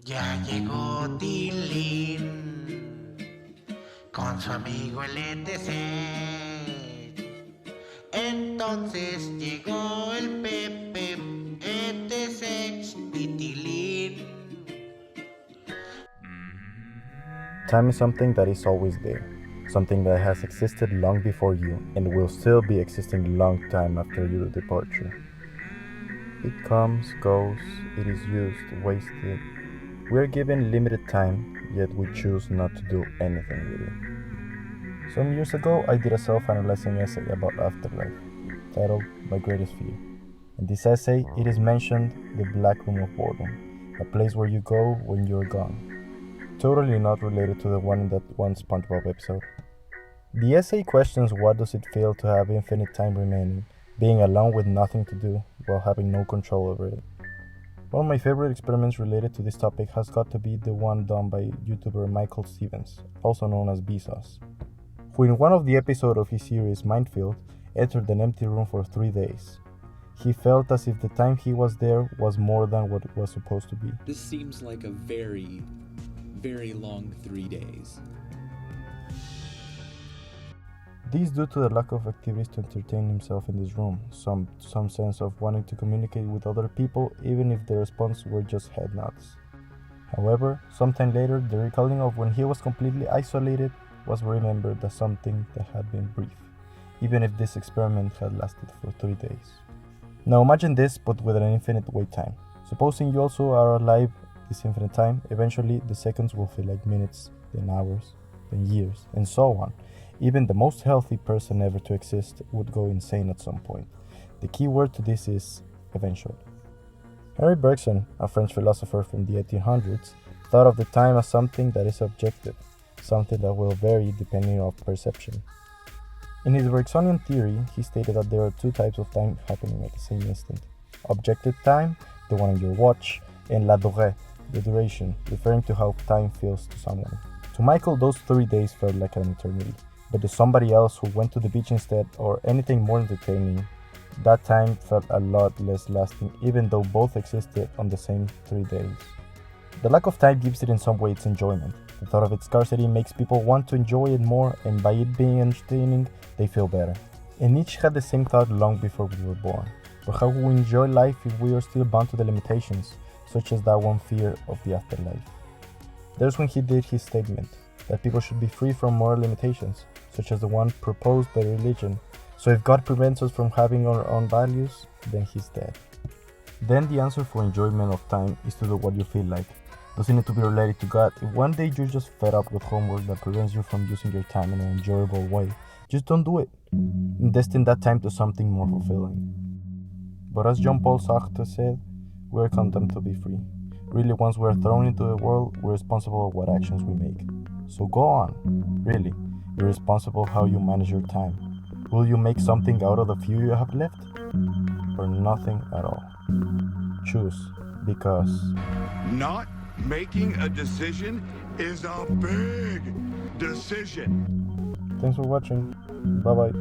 Ya llegó Tilín con su amigo el ETC. Entonces llegó el Pepe, ETC y Tilín. Time is something that is always there, something that has existed long before you and will still be existing long time after your departure. It comes, goes, it is used, wasted. We are given limited time, yet we choose not to do anything with it. Some years ago, I did a self-analyzing essay about afterlife, titled My Greatest Fear. In this essay, it is mentioned the Black Room of Boredom, a place where you go when you're gone. Totally not related to the one in that one SpongeBob episode. The essay questions what does it feel to have infinite time remaining, being alone with nothing to do, while having no control over it. One of my favorite experiments related to this topic has got to be the one done by YouTuber Michael Stevens, also known as Vsauce, who in one of the episodes of his series Mindfield entered an empty room for 3 days. He felt as if the time he was there was more than what it was supposed to be. This seems like a very long 3 days. This due to the lack of activities to entertain himself in this room, some sense of wanting to communicate with other people even if the response were just head nods. However, sometime later, the recalling of when he was completely isolated was remembered as something that had been brief, even if this experiment had lasted for 3 days. Now imagine this, but with an infinite wait time. Supposing you also are alive this infinite time, eventually the seconds will feel like minutes, then hours, then years, and so on. Even the most healthy person ever to exist would go insane at some point. The key word to this is eventually. Henri Bergson, a French philosopher from the 1800s, thought of the time as something that is objective, something that will vary depending on perception. In his Bergsonian theory, he stated that there are two types of time happening at the same instant. Objective time, the one on your watch, and la durée, the duration, referring to how time feels to someone. To Michael, those 3 days felt like an eternity, but to somebody else who went to the beach instead or anything more entertaining, that time felt a lot less lasting even though both existed on the same 3 days. The lack of time gives it in some way its enjoyment. The thought of its scarcity makes people want to enjoy it more, and by it being entertaining, they feel better. And each had the same thought long before we were born. But how will we enjoy life if we are still bound to the limitations, such as that one fear of the afterlife? There's when he did his statement that people should be free from moral limitations, such as the one proposed by religion. So if God prevents us from having our own values, then he's dead. Then the answer for enjoyment of time is to do what you feel like. Doesn't need to be related to God. If one day you're just fed up with homework that prevents you from using your time in an enjoyable way, just don't do it. And destine that time to something more fulfilling. But as Jean-Paul Sartre said, we're condemned to be free. Really, once we're thrown into the world, we're responsible for what actions we make. So go on. Really, you're responsible how you manage your time. Will you make something out of the few you have left? Or nothing at all? Choose, because Not making a decision is a big decision. thanks for watching. Bye bye.